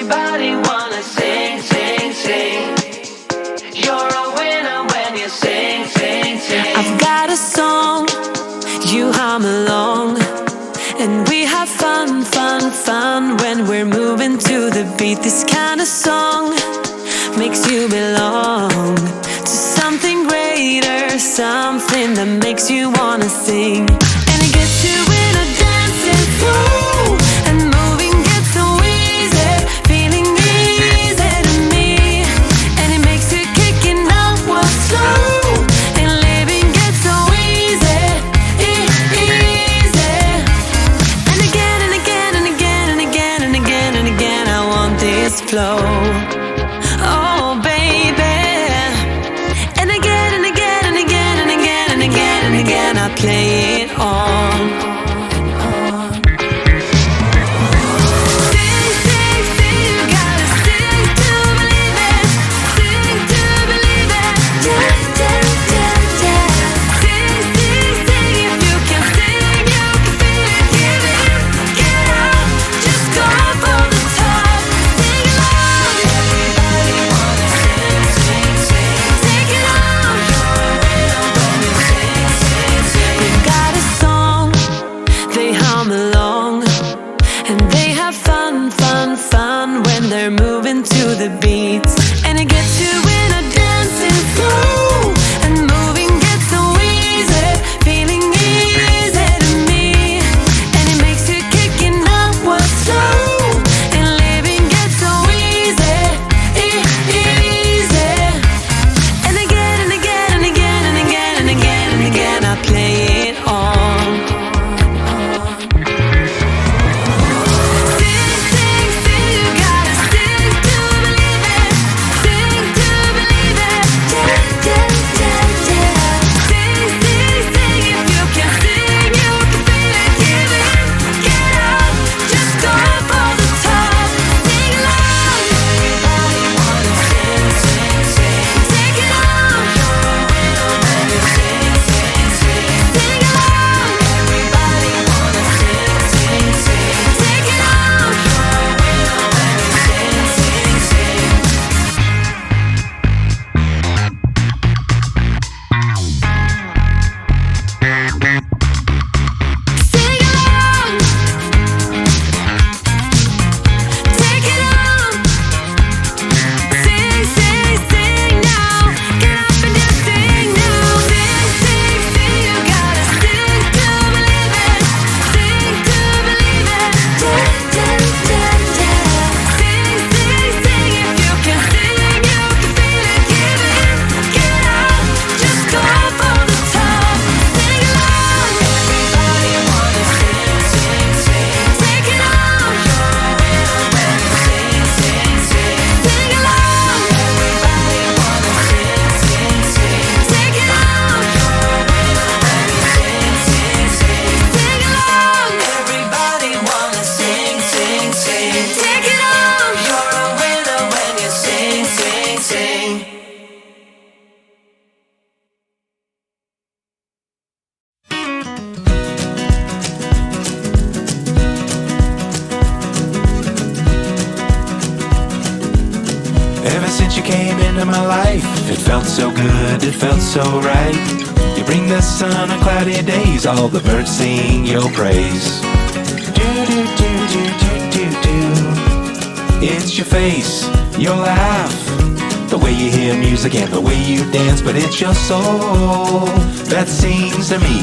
Everybody wanna sing, sing, sing. You're a winner when you sing, sing, sing. I've got a song, you hum along, and we have fun, fun, fun when we're moving to the beat. This kind of song makes you belong to something greater, something that makes you wanna sing. And it gets you in a dancing flow, and moving gets so easy, feeling easy to me. And it makes you kicking out what's slow, and living gets so easy, easy. And again and again and again and again and again and again, I want this flow. Oh baby. And again and again and again and again and again and again, I play it on. Sing, sing, sing, you gotta sing to believe it. Sing to believe it. Yeah, yeah, yeah, yeah. Sing, sing, sing, if you can sing, you can feel it. Give it, get out, just go for the top. Sing along. Everybody wanna sing, sing, sing. Take it on. You're a winner when you sing, sing, sing. They've got a song, they hum along, and they have fun, fun, fun when they're moving to the beats. And it gets you in a dancing flow, and moving gets so easy, feeling easy to me. And it makes you kicking out what's slow, and living gets so easy, easy. And again and again and again and again and again and again, I play it on. Sing, sing, sing, you gotta sing to believe it. Sing to believe it. Yeah, yeah, yeah, yeah. Sing, sing, sing, if you can sing, you can feel it. Give it, get out, just go for the top. Sing along. Everybody wanna sing, sing, sing. Take it on. You're a winner when you sing, sing, sing. Sing along. Everybody wanna sing, sing, sing. Take it on. You're a winner when you sing, sing, sing. Sing along. Take it on. Sing, sing, sing now. Get up and just sing now. Sing, sing, sing, you gotta sing to believe it. Sing to believe it. Yeah, yeah, yeah, yeah. Sing, sing, sing, if you can sing, you can feel it. Give it, get out, just go for the top. Sing along. Everybody wanna sing, sing, sing. Take it on. You're a winner when you sing, sing, sing. Sing along. Everybody wanna sing, sing, sing. Take it on. You're a winner when you sing, sing, sing. Sing along. Everybody wanna sing, sing, sing. Take it on. You're a winner when you sing, sing, sing. Ever since you came into my life, it felt so good, it felt so right. You bring the sun on cloudy days, all the birds sing your praise. Do do do do do do do. It's your face, your laugh, the way you hear music and the way you dance, but it's your soul that sings to me.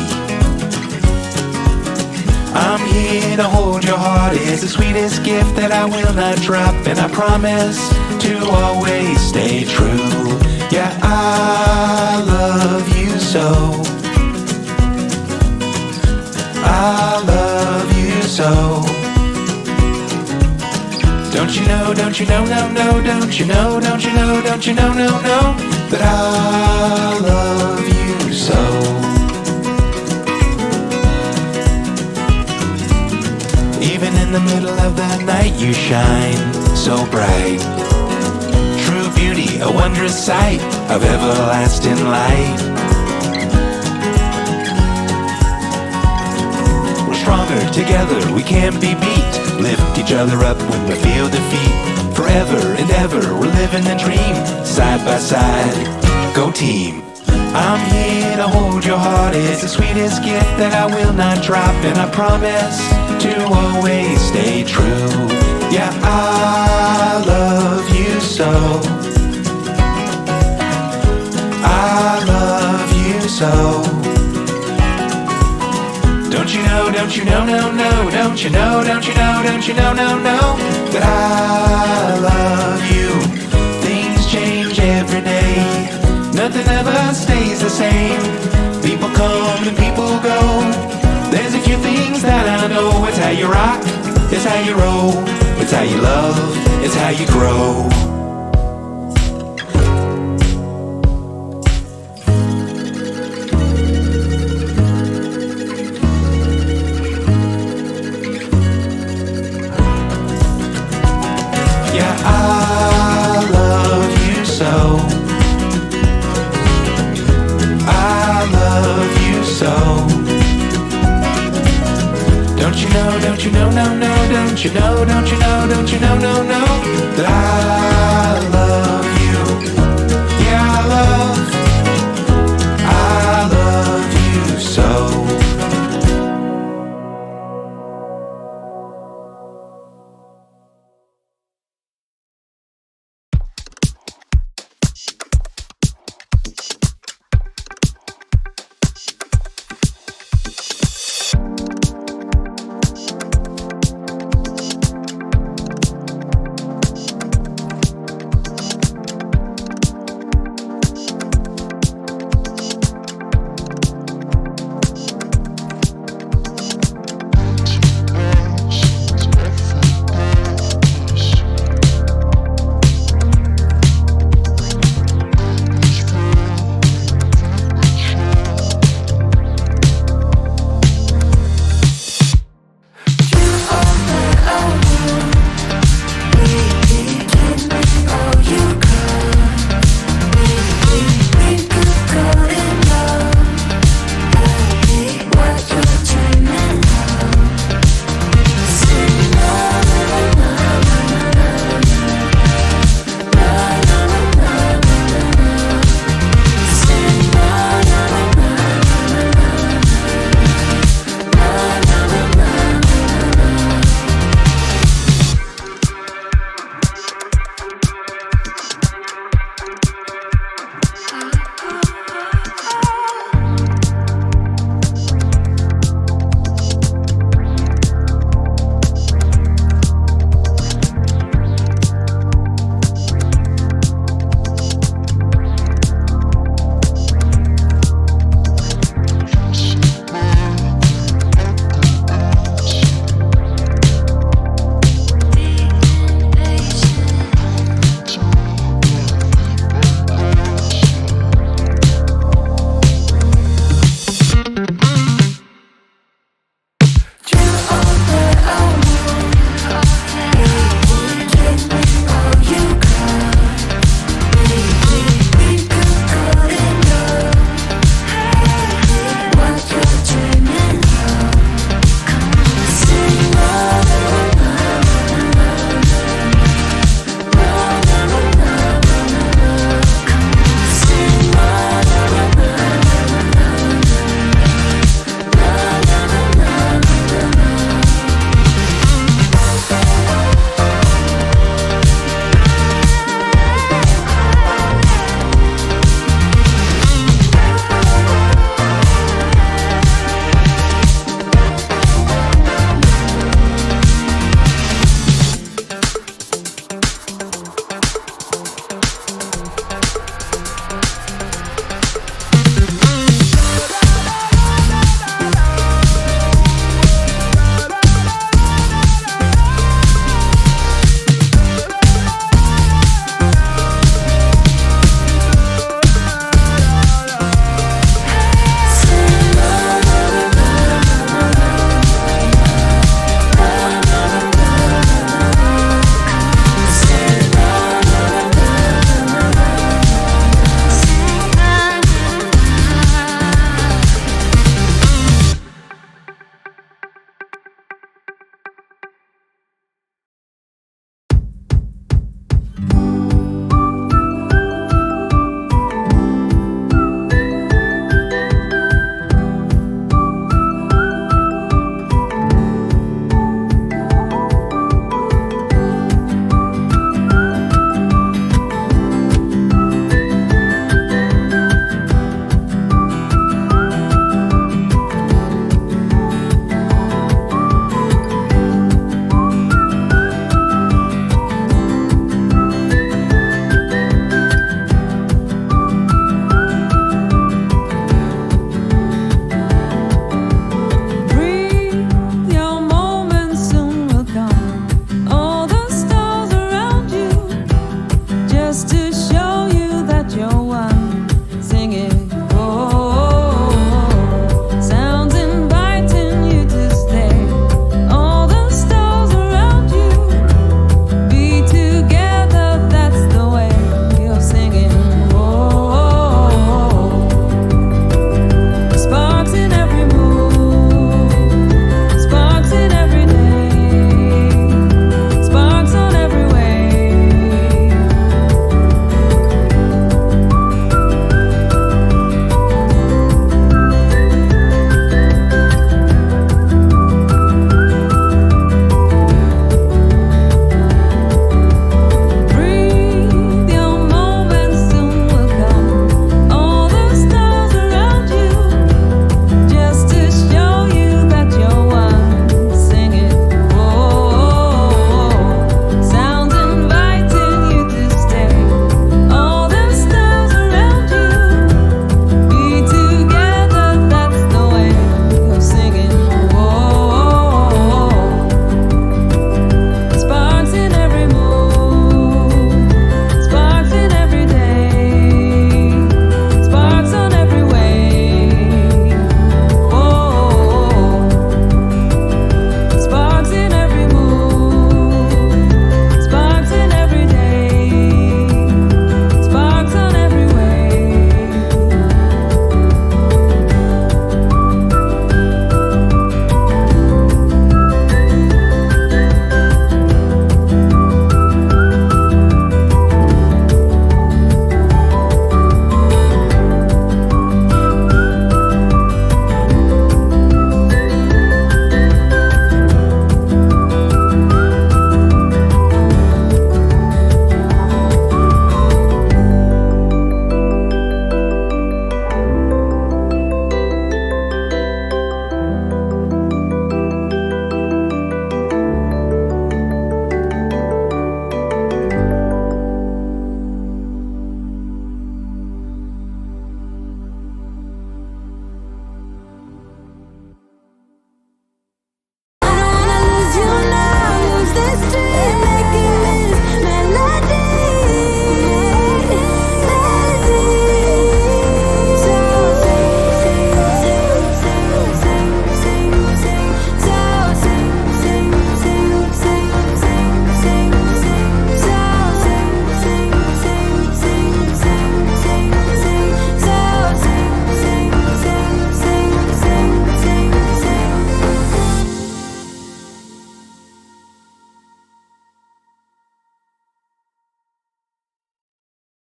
I'm here to hold your heart, it's the sweetest gift that I will not drop, and I promise to always stay true. Yeah, I love you so. I love you so. Don't you know, don't you know, no, no, don't you know, don't you know, don't you know, no, no, that I love you so. Even in the middle of the night you shine so bright. True beauty, a wondrous sight of everlasting light. We're stronger together, we can't be beat. Lift each other up when we feel defeat. For forever and ever. We're living the dream, side by side. Go team. I'm here to hold your heart. It's the sweetest gift that I will not drop, and I promise to always stay true. Yeah, I love you so. I love you so. Don't you know, don't you know, no, no. Don't you know, don't you know, don't you know, no, no. That I love you. Things change every day. Nothing ever stays the same. People come and people go. There's a few things that I know. It's how you rock, it's how you roll, it's how you love, it's how you grow. Yeah, I love you so. I love you so. Don't you know, don't you know, no, no. Don't you know, don't you know, don't you know, no, no. That I